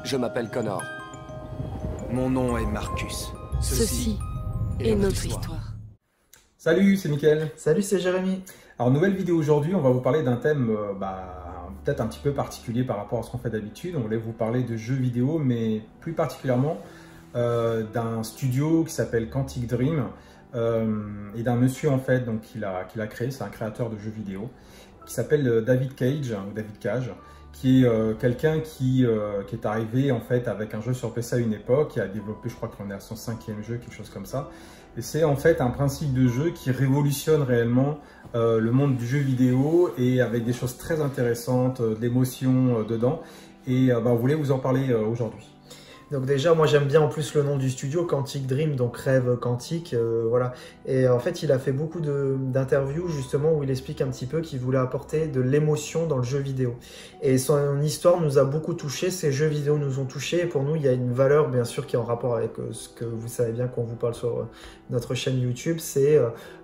Je m'appelle Connor. Mon nom est Marcus. Ceci est notre histoire. Salut, c'est Mickaël. Salut, c'est Jérémy. Alors, nouvelle vidéo aujourd'hui, on va vous parler d'un thème peut-être un petit peu particulier par rapport à ce qu'on fait d'habitude. On voulait vous parler de jeux vidéo, mais plus particulièrement d'un studio qui s'appelle Quantic Dream et d'un monsieur en fait qu'il a créé, c'est un créateur de jeux vidéo qui s'appelle David Cage, ou David Cage, qui est quelqu'un qui est arrivé en fait avec un jeu sur PC à une époque, qui a développé, je crois qu'on est à son 5e jeu, quelque chose comme ça. Et c'est en fait un principe de jeu qui révolutionne réellement le monde du jeu vidéo et avec des choses très intéressantes, de l'émotion dedans. Et on voulait vous en parler aujourd'hui. Donc déjà, moi j'aime bien en plus le nom du studio, Quantic Dream, donc rêve quantique, voilà. Et en fait, il a fait beaucoup d'interviews justement où il explique un petit peu qu'il voulait apporter de l'émotion dans le jeu vidéo. Et son histoire nous a beaucoup touchés, ces jeux vidéo nous ont touchés. Et pour nous, il y a une valeur bien sûr qui est en rapport avec ce que vous savez bien qu'on vous parle sur notre chaîne YouTube, c'est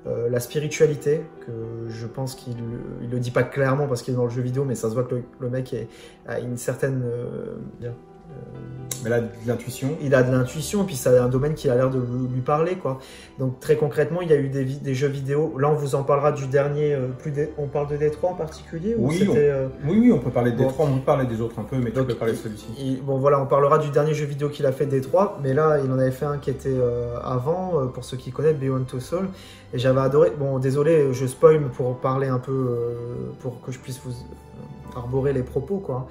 la spiritualité, que je pense qu'il le dit pas clairement parce qu'il est dans le jeu vidéo, mais ça se voit que le mec a une certaine... Mais là, de l'intuition. Il a de l'intuition, et puis c'est un domaine qui a l'air de lui parler, quoi. Donc très concrètement, il y a eu des jeux vidéo. Là, on vous en parlera du dernier. On parle de Détroit en particulier ou oui, oui, on peut parler de Détroit, on peut parler des autres un peu, mais donc, tu peux parler de celui-ci. Bon, voilà, on parlera du dernier jeu vidéo qu'il a fait, Détroit, mais là, il en avait fait un qui était avant, pour ceux qui connaissent, Beyond Two Souls, et j'avais adoré. Bon, désolé, je spoil pour parler un peu, pour que je puisse vous arborer les propos, quoi.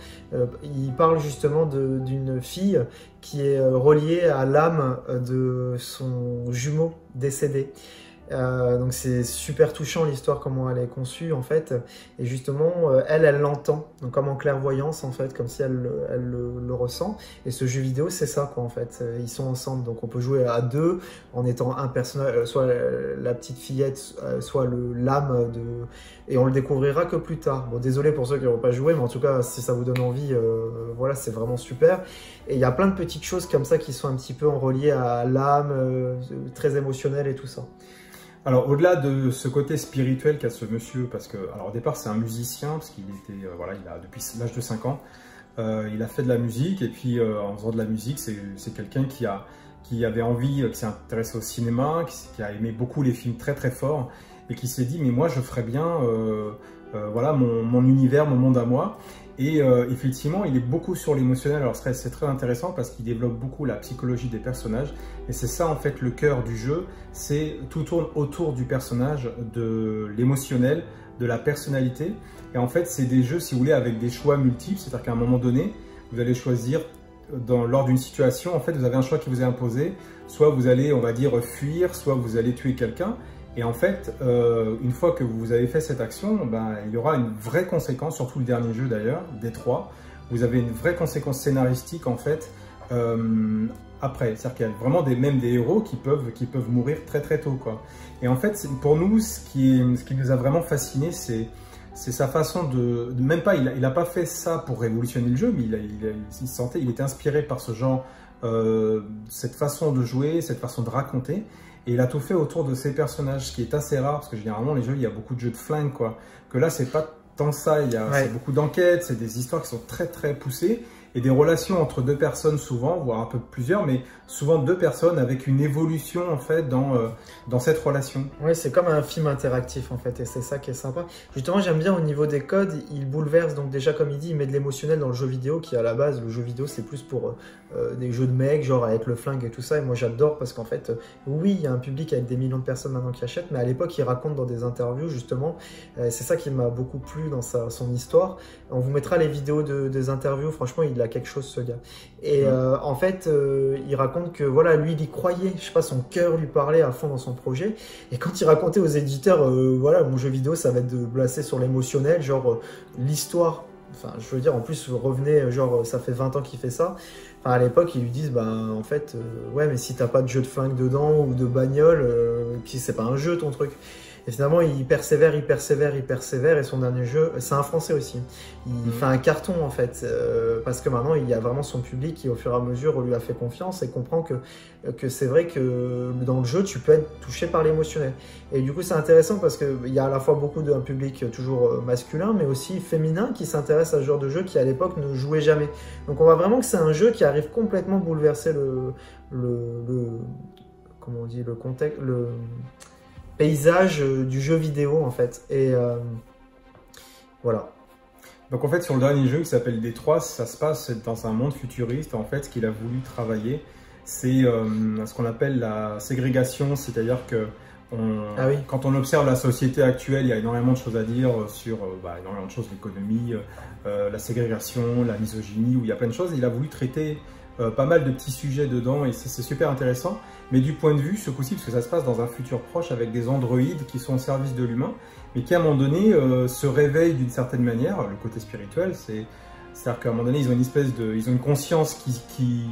Il parle justement d'une fille qui est reliée à l'âme de son jumeau décédé. Donc c'est super touchant l'histoire, comment elle est conçue en fait, et justement elle l'entend, donc comme en clairvoyance en fait, comme si elle le ressent, et ce jeu vidéo c'est ça quoi en fait, ils sont ensemble, donc on peut jouer à deux en étant un personnage, soit la petite fillette, soit l'âme de... et on le découvrira que plus tard. Bon, désolé pour ceux qui n'ont pas joué, mais en tout cas si ça vous donne envie, voilà, c'est vraiment super. Et il y a plein de petites choses comme ça qui sont un petit peu reliées à l'âme, très émotionnelles et tout ça. Alors, au-delà de ce côté spirituel qu'a ce monsieur, parce que, alors au départ, c'est un musicien, parce qu'il était, voilà, il a, depuis l'âge de 5 ans, il a fait de la musique, et puis en faisant de la musique, c'est quelqu'un qui avait envie, qui s'est intéressé au cinéma, qui a aimé beaucoup les films très très forts, et qui s'est dit, mais moi, je ferais bien, voilà, mon univers, mon monde à moi. Et effectivement, il est beaucoup sur l'émotionnel. Alors c'est très intéressant parce qu'il développe beaucoup la psychologie des personnages. Et c'est ça en fait le cœur du jeu. Tout tourne autour du personnage, de l'émotionnel, de la personnalité. Et en fait, c'est des jeux, si vous voulez, avec des choix multiples. C'est-à-dire qu'à un moment donné, vous allez choisir, lors d'une situation, en fait, vous avez un choix qui vous est imposé. Soit vous allez, on va dire, fuir, soit vous allez tuer quelqu'un. Et en fait, une fois que vous avez fait cette action, il y aura une vraie conséquence, surtout le dernier jeu d'ailleurs, Détroit. Vous avez une vraie conséquence scénaristique en fait après. C'est-à-dire qu'il y a vraiment même des héros qui peuvent mourir très très tôt, quoi. Et en fait, pour nous, ce qui nous a vraiment fasciné, c'est sa façon de même pas, il n'a pas fait ça pour révolutionner le jeu, mais il était inspiré par ce genre, cette façon de jouer, cette façon de raconter. Et il a tout fait autour de ses personnages, ce qui est assez rare, parce que généralement, les jeux, il y a beaucoup de jeux de flingue, quoi. Que là, c'est pas tant ça, c'est beaucoup d'enquêtes, c'est des histoires qui sont très, très poussées, et des relations entre deux personnes souvent, voire un peu plusieurs, mais souvent deux personnes avec une évolution, en fait, dans cette relation. Oui, c'est comme un film interactif, en fait, et c'est ça qui est sympa. Justement, j'aime bien au niveau des codes, il bouleverse, donc déjà, comme il dit, il met de l'émotionnel dans le jeu vidéo, qui à la base, le jeu vidéo, c'est plus pour des jeux de mecs, genre avec le flingue et tout ça, et moi j'adore parce qu'en fait, oui, il y a un public avec des millions de personnes maintenant qui achètent, mais à l'époque, il raconte dans des interviews, justement, c'est ça qui m'a beaucoup plu dans son histoire. On vous mettra les vidéos des interviews, franchement, il a quelque chose, ce gars. Et en fait, il raconte que, voilà, lui, il y croyait, je sais pas, son cœur lui parlait à fond dans son projet, et quand il racontait aux éditeurs, voilà, mon jeu vidéo, ça va être de placer sur l'émotionnel, genre, l'histoire. Enfin, je veux dire, en plus, revenez, genre, ça fait 20 ans qu'il fait ça. Enfin, à l'époque, ils lui disent, en fait, ouais, mais si t'as pas de jeu de flingue dedans ou de bagnole, puis c'est pas un jeu ton truc. Et finalement, il persévère, et son dernier jeu, c'est un Français aussi. Il fait un carton en fait, parce que maintenant il y a vraiment son public qui au fur et à mesure lui a fait confiance et comprend que c'est vrai que dans le jeu tu peux être touché par l'émotionnel. Et du coup c'est intéressant parce qu'il y a à la fois beaucoup d'un public toujours masculin mais aussi féminin qui s'intéresse à ce genre de jeu qui à l'époque ne jouait jamais. Donc on voit vraiment que c'est un jeu qui arrive complètement bouleverser comment on dit, le contexte, le paysage du jeu vidéo en fait. Et voilà. Donc en fait sur le dernier jeu qui s'appelle D3, ça se passe dans un monde futuriste. En fait ce qu'il a voulu travailler c'est ce qu'on appelle la ségrégation, c'est-à-dire que quand on observe la société actuelle, il y a énormément de choses à dire sur énormément de choses, l'économie, la ségrégation, la misogynie, où il y a plein de choses. Il a voulu traiter pas mal de petits sujets dedans et c'est super intéressant. Mais du point de vue, ce coup-ci, parce que ça se passe dans un futur proche avec des androïdes qui sont au service de l'humain, mais qui à un moment donné se réveillent d'une certaine manière. Le côté spirituel, c'est-à-dire qu'à un moment donné, ils ont une espèce ils ont une conscience qui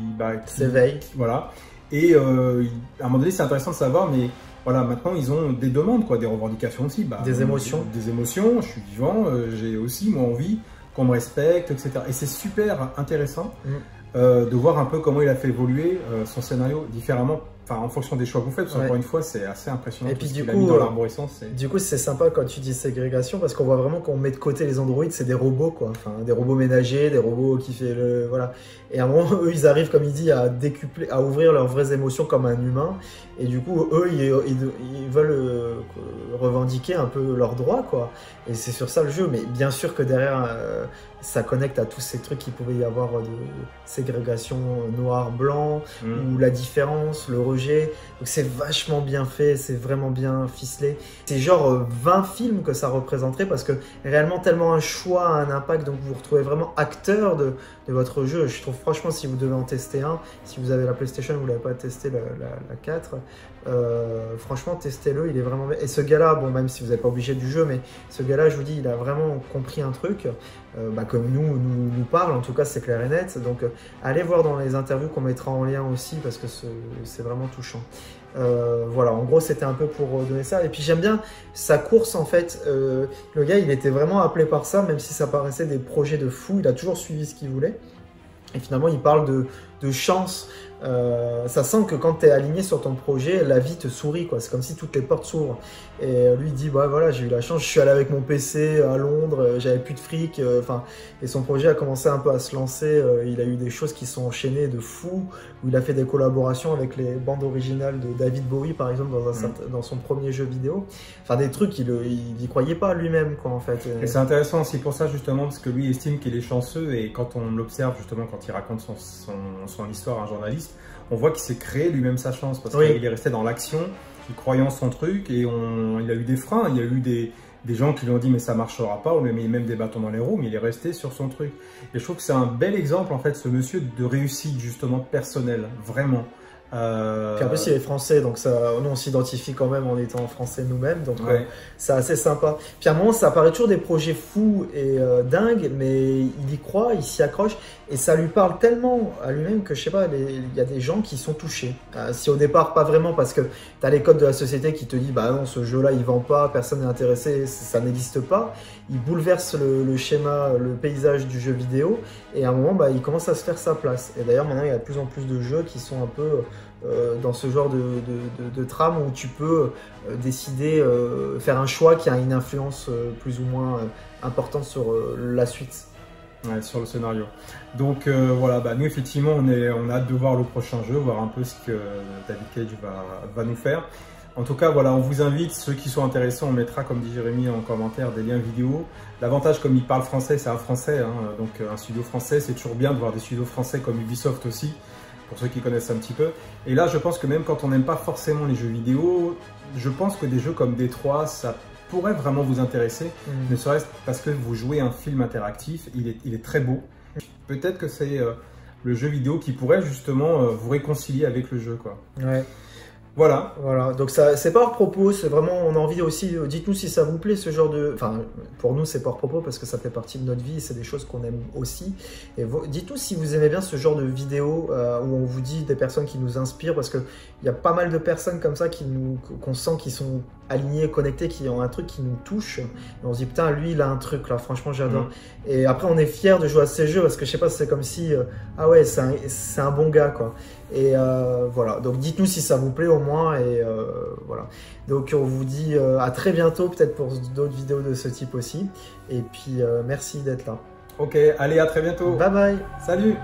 s'éveille. Voilà. Et à un moment donné, c'est intéressant de savoir, mais voilà, maintenant ils ont des demandes, quoi, des revendications aussi. Des émotions. Des émotions, je suis vivant, j'ai aussi moi envie qu'on me respecte, etc. Et c'est super intéressant de voir un peu comment il a fait évoluer son scénario différemment, en fonction des choix que vous faites, parce qu'encore une fois, c'est assez impressionnant. Et puis du coup, dans l'arborescence. Du coup, c'est sympa quand tu dis ségrégation, parce qu'on voit vraiment qu'on met de côté les androïdes, c'est des robots, quoi. Enfin, des robots ménagers, des robots qui fait le... Voilà. Et à un moment, eux, ils arrivent, comme il dit, à décupler, à ouvrir leurs vraies émotions comme un humain. Et du coup, eux, ils veulent revendiquer un peu leurs droits, quoi. Et c'est sur ça le jeu. Mais bien sûr que derrière, ça connecte à tous ces trucs qu'il pouvait y avoir de ségrégation noir-blanc, ou la différence, le rejet. Donc c'est vachement bien fait, c'est vraiment bien ficelé. C'est genre 20 films que ça représenterait parce que réellement tellement un choix a un impact, donc vous vous retrouvez vraiment acteur de votre jeu. Je trouve franchement, si vous devez en tester un, si vous avez la PlayStation, vous ne l'avez pas testé la 4, franchement testez-le, il est vraiment bien. Et ce gars-là, bon, même si vous n'êtes pas obligé du jeu, mais ce gars-là, je vous dis, il a vraiment compris un truc comme nous parle, en tout cas c'est clair et net. Donc allez voir dans les interviews qu'on mettra en lien aussi parce que c'est vraiment touchant. Voilà, en gros c'était un peu pour donner ça. Et puis j'aime bien sa course en fait. Le gars il était vraiment appelé par ça, même si ça paraissait des projets de fou, il a toujours suivi ce qu'il voulait. Et finalement il parle de chance. Ça sent que quand tu es aligné sur ton projet, la vie te sourit, quoi. C'est comme si toutes les portes s'ouvrent. Et lui il dit bah voilà, j'ai eu la chance, je suis allé avec mon PC à Londres, j'avais plus de fric, et son projet a commencé un peu à se lancer. Il a eu des choses qui sont enchaînées de fou, où il a fait des collaborations avec les bandes originales de David Bowie par exemple dans son premier jeu vidéo. Enfin des trucs il y croyait pas lui-même, quoi, en fait. Et c'est intéressant aussi pour ça justement parce que lui estime qu'il est chanceux, et quand on l'observe justement quand il raconte son histoire à un journaliste, on voit qu'il s'est créé lui-même sa chance parce qu'il est resté dans l'action, il croyait en son truc, et il a eu des freins, il y a eu des gens qui lui ont dit mais ça marchera pas, ou lui a mis même des bâtons dans les roues, mais il est resté sur son truc. Et je trouve que c'est un bel exemple en fait, ce monsieur, de réussite justement personnelle, vraiment. Puis en plus il est français, donc ça, nous on s'identifie quand même en étant français nous-mêmes, donc c'est assez sympa. Puis à un moment ça apparaît toujours des projets fous et dingues, mais il y croit, il s'y accroche, et ça lui parle tellement à lui-même que je sais pas, il y a des gens qui sont touchés. Si au départ pas vraiment, parce que tu as les codes de la société qui te disent bah non, ce jeu là il vend pas, personne n'est intéressé, ça n'existe pas. Il bouleverse le schéma, le paysage du jeu vidéo, et à un moment il commence à se faire sa place. Et d'ailleurs maintenant il y a de plus en plus de jeux qui sont un peu dans ce genre de trame où tu peux décider, faire un choix qui a une influence plus ou moins importante sur la suite. Ouais, sur le scénario. Donc voilà, nous effectivement on a hâte de voir le prochain jeu, voir un peu ce que David Cage va nous faire. En tout cas voilà, on vous invite, ceux qui sont intéressés, on mettra comme dit Jérémy en commentaire des liens vidéo. L'avantage, comme il parle français, c'est un français, donc un studio français, c'est toujours bien de voir des studios français comme Ubisoft aussi, pour ceux qui connaissent un petit peu. Et là je pense que même quand on n'aime pas forcément les jeux vidéo, je pense que des jeux comme D3, ça pourrait vraiment vous intéresser, ne serait-ce parce que vous jouez un film interactif, il est très beau. Peut-être que c'est le jeu vidéo qui pourrait justement vous réconcilier avec le jeu, quoi. Ouais. Voilà. Voilà, donc ça, c'est pas hors propos, c'est vraiment, on a envie aussi, dites-nous si ça vous plaît ce genre de... Enfin, pour nous c'est pas hors propos parce que ça fait partie de notre vie, c'est des choses qu'on aime aussi. Et dites-nous si vous aimez bien ce genre de vidéo où on vous dit des personnes qui nous inspirent, parce qu'il y a pas mal de personnes comme ça qu'on sent qui sont alignés, connectés, qui ont un truc qui nous touche. Et on se dit putain, lui il a un truc là, franchement j'adore. Et après on est fiers de jouer à ces jeux parce que je sais pas, c'est comme si, ah ouais, c'est un bon gars quoi. Et voilà, donc dites-nous si ça vous plaît au moins, et voilà. Donc on vous dit à très bientôt, peut-être pour d'autres vidéos de ce type aussi. Et puis merci d'être là. Ok, allez, à très bientôt. Bye bye. Salut.